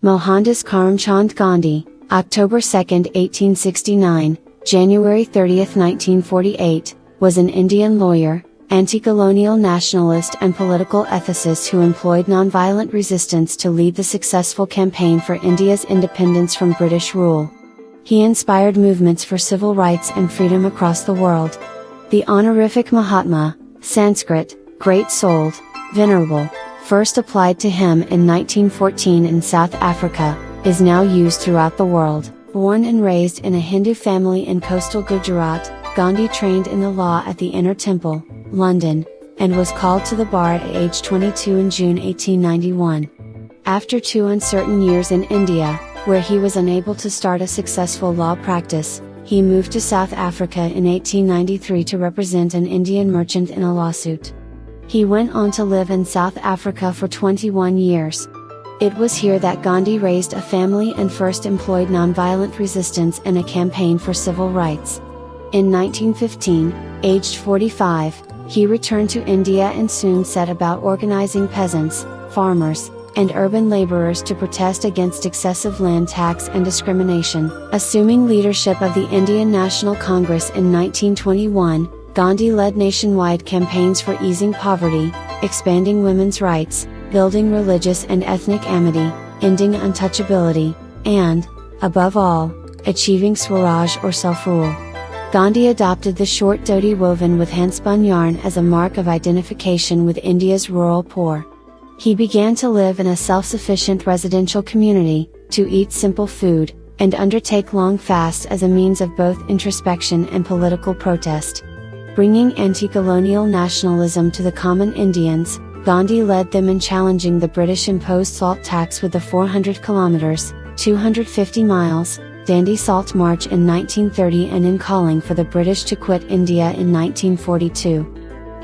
Mohandas Karamchand Gandhi, October 2, 1869, January 30, 1948, was an Indian lawyer, anti-colonial nationalist and political ethicist who employed nonviolent resistance to lead the successful campaign for India's independence from British rule. He inspired movements for civil rights and freedom across the world. The honorific Mahatma, Sanskrit, great-souled, venerable, first applied to him in 1914 in South Africa, is now used throughout the world. Born and raised in a Hindu family in coastal Gujarat, Gandhi trained in the law at the Inner Temple, London, and was called to the bar at age 22 in June 1891. After 2 uncertain years in India, where he was unable to start a successful law practice, he moved to South Africa in 1893 to represent an Indian merchant in a lawsuit. He went on to live in South Africa for 21 years. It was here that Gandhi raised a family and first employed nonviolent resistance in a campaign for civil rights. In 1915, aged 45, he returned to India and soon set about organizing peasants, farmers, and urban laborers to protest against excessive land tax and discrimination. Assuming leadership of the Indian National Congress in 1921, Gandhi led nationwide campaigns for easing poverty, expanding women's rights, building religious and ethnic amity, ending untouchability, and, above all, achieving Swaraj or self-rule. Gandhi adopted the short dhoti woven with handspun yarn as a mark of identification with India's rural poor. He began to live in a self-sufficient residential community, to eat simple food, and undertake long fasts as a means of both introspection and political protest. Bringing anti-colonial nationalism to the common Indians, Gandhi led them in challenging the British-imposed salt tax with the 400 kilometers, 250 miles, Dandi Salt March in 1930 and in calling for the British to quit India in 1942.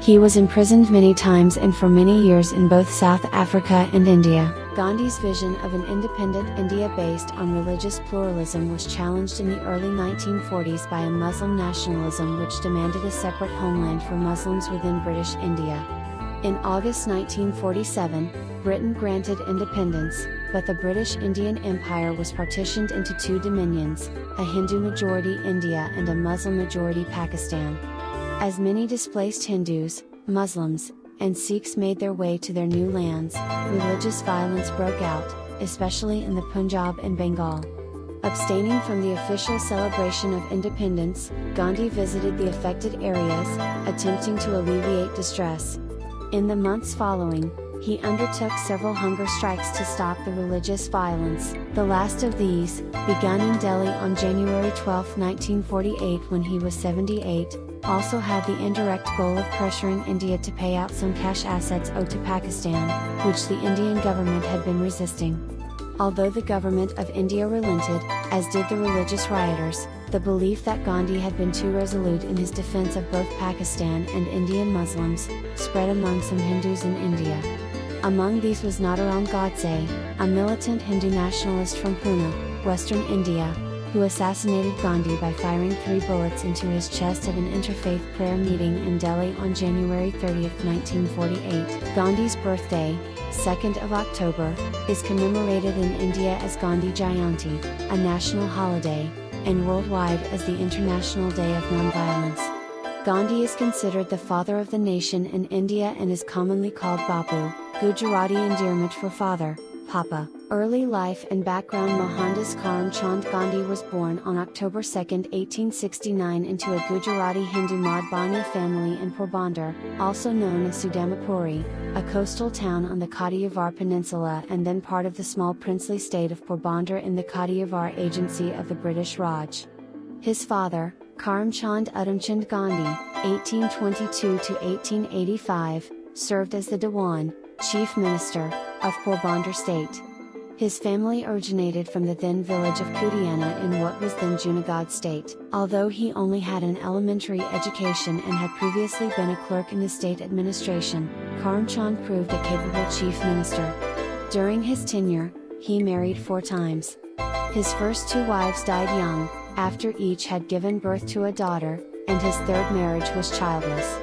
He was imprisoned many times and for many years in both South Africa and India. Gandhi's vision of an independent India based on religious pluralism was challenged in the early 1940s by a Muslim nationalism which demanded a separate homeland for Muslims within British India. In August 1947, Britain granted independence, but the British Indian Empire was partitioned into 2 dominions, a Hindu-majority India and a Muslim-majority Pakistan. As many displaced Hindus, Muslims, and Sikhs made their way to their new lands, religious violence broke out, especially in the Punjab and Bengal. Abstaining from the official celebration of independence, Gandhi visited the affected areas, attempting to alleviate distress. In the months following, he undertook several hunger strikes to stop the religious violence. The last of these, begun in Delhi on January 12, 1948 when he was 78, also had the indirect goal of pressuring India to pay out some cash assets owed to Pakistan, which the Indian government had been resisting. Although the government of India relented, as did the religious rioters, the belief that Gandhi had been too resolute in his defense of both Pakistan and Indian Muslims, spread among some Hindus in India. Among these was Natarajan Godse, a militant Hindu nationalist from Pune, western India, who assassinated Gandhi by firing 3 bullets into his chest at an interfaith prayer meeting in Delhi on January 30, 1948. Gandhi's birthday, 2nd of October, is commemorated in India as Gandhi Jayanti, a national holiday, and worldwide as the International Day of Nonviolence. Gandhi is considered the father of the nation in India and is commonly called Bapu, Gujarati endearment for father, Papa. Early life and background. Mohandas Karamchand Gandhi was born on October 2, 1869 into a Gujarati Hindu Madhbani family in Porbandar, also known as Sudamapuri, a coastal town on the Kathiawar Peninsula and then part of the small princely state of Porbandar in the Kathiawar Agency of the British Raj. His father, Karamchand Gandhi, 1822 to 1885, served as the Dewan, Chief Minister, of Porbandar State. His family originated from the then village of Kudiana in what was then Junagadh State. Although he only had an elementary education and had previously been a clerk in the state administration, Karamchand proved a capable chief minister. During his tenure, he married 4 times. His first 2 wives died young, after each had given birth to a daughter, and his 3rd marriage was childless.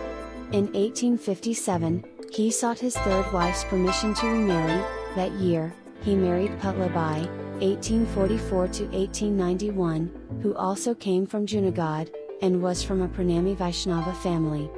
In 1857, he sought his 3rd wife's permission to remarry. That year, he married Putlabai, 1844 to 1891, who also came from Junagadh, and was from a Pranami Vaishnava family.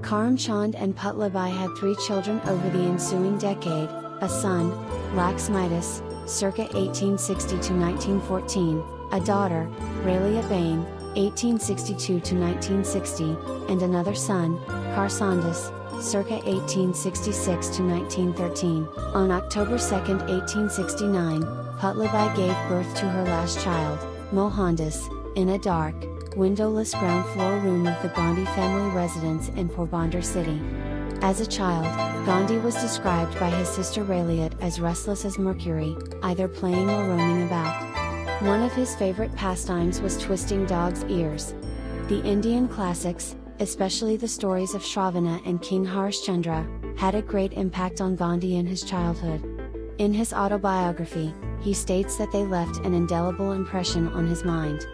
Karamchand and Putlabai had 3 children over the ensuing decade, a son, Laxmidas, circa 1860 to 1914, a daughter, Ralia Bain, 1862 to 1960, and another son, Karsandas, circa 1866 to 1913. On October 2, 1869, Putlabai gave birth to her last child, Mohandas, in a dark, windowless ground floor room of the Gandhi family residence in Porbandar city. As a child, Gandhi was described by his sister Raliat as restless as Mercury, either playing or roaming about. One of his favorite pastimes was twisting dogs' ears. The Indian classics, especially the stories of Shravana and King Harishchandra, had a great impact on Gandhi in his childhood. In his autobiography, he states that they left an indelible impression on his mind.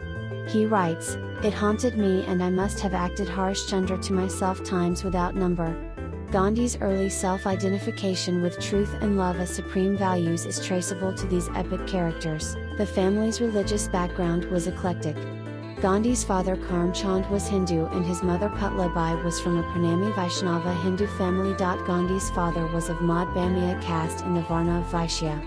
He writes, "It haunted me and I must have acted Harishchandra to myself times without number." Gandhi's early self-identification with truth and love as supreme values is traceable to these epic characters. The family's religious background was eclectic. Gandhi's father Karamchand was Hindu and his mother Putlabai was from a Pranami Vaishnava Hindu family. Gandhi's father was of Madhvamya caste in the Varna of Vaishya.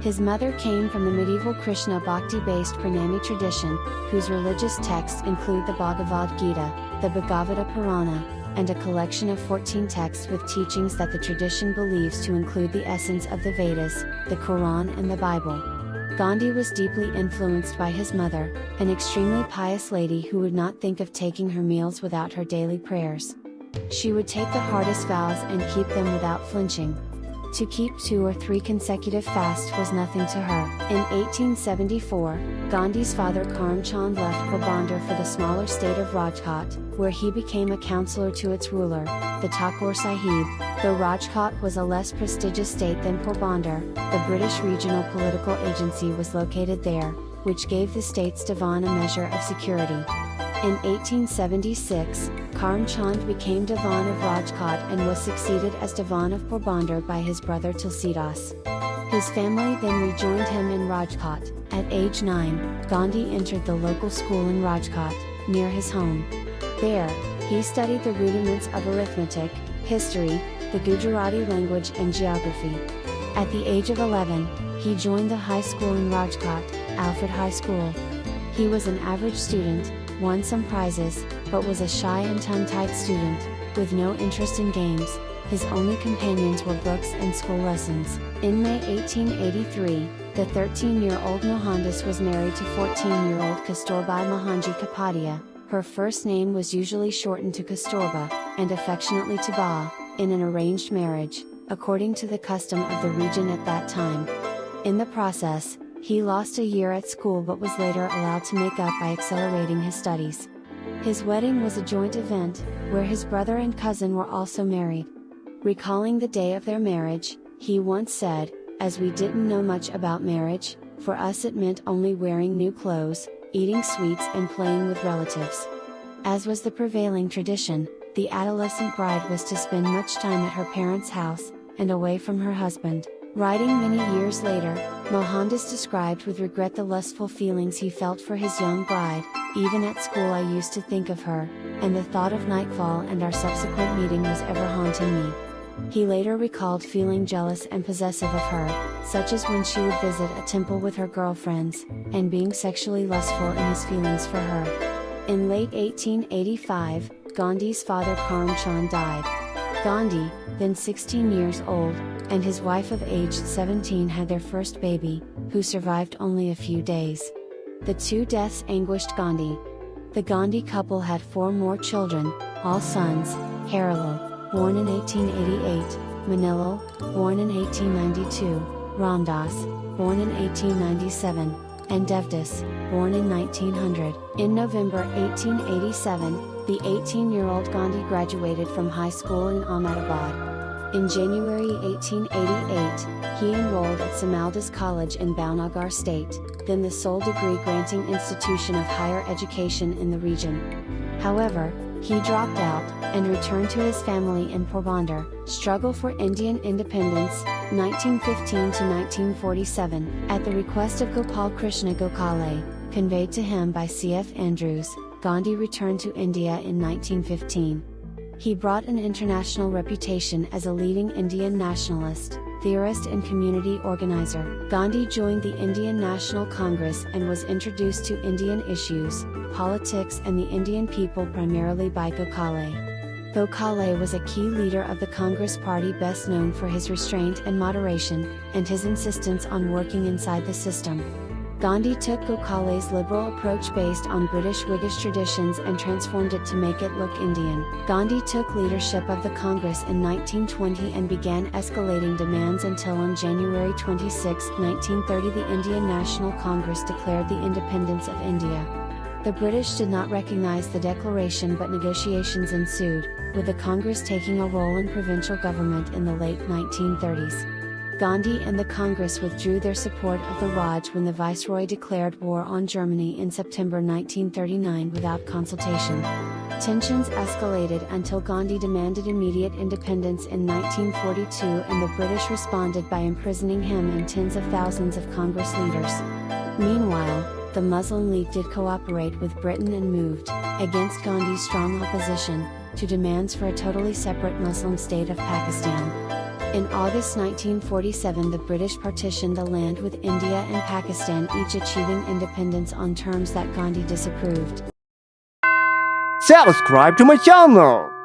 His mother came from the medieval Krishna Bhakti-based Pranami tradition, whose religious texts include the Bhagavad Gita, the Bhagavata Purana, and a collection of 14 texts with teachings that the tradition believes to include the essence of the Vedas, the Quran and the Bible. Gandhi was deeply influenced by his mother, an extremely pious lady who would not think of taking her meals without her daily prayers. She would take the hardest vows and keep them without flinching. To keep 2 or 3 consecutive fasts was nothing to her. In 1874, Gandhi's father Karamchand left Porbandar for the smaller state of Rajkot, where he became a councillor to its ruler, the Thakur Sahib. Though Rajkot was a less prestigious state than Porbandar, the British regional political agency was located there, which gave the state's Diwan a measure of security. In 1876, Karamchand became Diwan of Rajkot and was succeeded as Diwan of Porbandar by his brother Tulsidas. His family then rejoined him in Rajkot. At age 9, Gandhi entered the local school in Rajkot, near his home. There, he studied the rudiments of arithmetic, history, the Gujarati language and geography. At the age of 11, he joined the high school in Rajkot, Alfred High School. He was an average student, won some prizes, but was a shy and tongue-tied student, with no interest in games. His only companions were books and school lessons. In May 1883, the 13-year-old Mohandas was married to 14-year-old Kasturbai Mohanji Kapadia. Her first name was usually shortened to Kasturba, and affectionately to Ba, in an arranged marriage, according to the custom of the region at that time. In the process, he lost a year at school but was later allowed to make up by accelerating his studies. His wedding was a joint event, where his brother and cousin were also married. Recalling the day of their marriage, he once said, "As we didn't know much about marriage, for us it meant only wearing new clothes, eating sweets and playing with relatives." As was the prevailing tradition, the adolescent bride was to spend much time at her parents' house, and away from her husband. Writing many years later, Mohandas described with regret the lustful feelings he felt for his young bride. "Even at school I used to think of her, and the thought of nightfall and our subsequent meeting was ever haunting me." He later recalled feeling jealous and possessive of her, such as when she would visit a temple with her girlfriends, and being sexually lustful in his feelings for her. In late 1885, Gandhi's father Karamchand died. Gandhi, then 16 years old, and his wife of age 17 had their first baby, who survived only a few days. The 2 deaths anguished Gandhi. The Gandhi couple had 4 more children, all sons: Harilal, born in 1888, Manilal, born in 1892, Ramdas, born in 1897, and Devdas, born in 1900. In November 1887, the 18-year-old Gandhi graduated from high school in Ahmedabad. In January 1888, he enrolled at Samaldas College in Bhavnagar state, then the sole degree-granting institution of higher education in the region. However, He dropped out, and returned to his family in Porbandar. Struggle for Indian Independence, 1915 to 1947, at the request of Gopal Krishna Gokhale, conveyed to him by C.F. Andrews, Gandhi returned to India in 1915. He brought an international reputation as a leading Indian nationalist, theorist and community organizer. Gandhi joined the Indian National Congress and was introduced to Indian issues, politics and the Indian people primarily by Gokhale. Gokhale was a key leader of the Congress Party, best known for his restraint and moderation, and his insistence on working inside the system. Gandhi took Gokhale's liberal approach based on British Whiggish traditions and transformed it to make it look Indian. Gandhi took leadership of the Congress in 1920 and began escalating demands until on January 26, 1930 the Indian National Congress declared the independence of India. The British did not recognize the declaration, but negotiations ensued, with the Congress taking a role in provincial government in the late 1930s. Gandhi and the Congress withdrew their support of the Raj when the Viceroy declared war on Germany in September 1939 without consultation. Tensions escalated until Gandhi demanded immediate independence in 1942, and the British responded by imprisoning him and tens of thousands of Congress leaders. Meanwhile, the Muslim League did cooperate with Britain and moved, against Gandhi's strong opposition, to demands for a totally separate Muslim state of Pakistan. In August 1947 the British partitioned the land with India and Pakistan each achieving independence on terms that Gandhi disapproved. Subscribe to my channel.